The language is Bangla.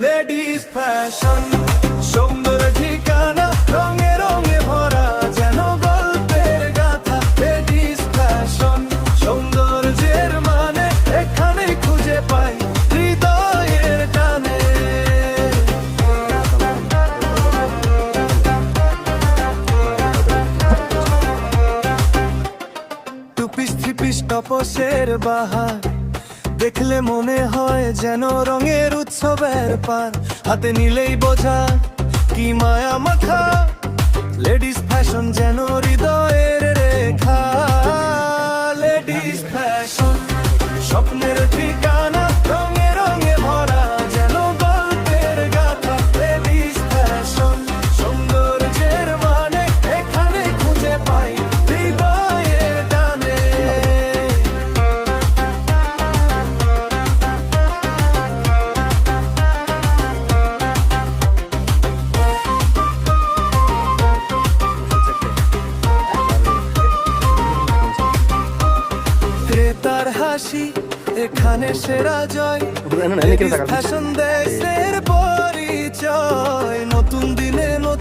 লেডিস ফ্যাশন সুন্দর ঠিকানা, রঙে রঙে ভরা যেন গল্পের গাথা। লেডিস ফ্যাশন সৌন্দর্যের মানে এখানে খুঁজে পাই হৃদয়ের টানে। টু পিস থ্রি পিস টপসের বাহার দেখলে মনে হয় যেন রঙের উৎসবের পার। হাতে নিলেই বোঝা কি মায়া মাখা, লেডিস ফ্যাশন যেন হৃদয়ের রেখা। লেডিস ফ্যাশন স্বপ্নের ঠিকানা, রঙে রঙে ভরা যেন গল্পের গাথা। লেডিস ফ্যাশন সৌন্দর্যের মানে এখানে খুঁজে পাই হৃদয়ের টানে। ক্রেতার হাসি এখানে সেরা জয়, ফ্যাশন দেশের পরিচয়। নতুন দিনে নতুন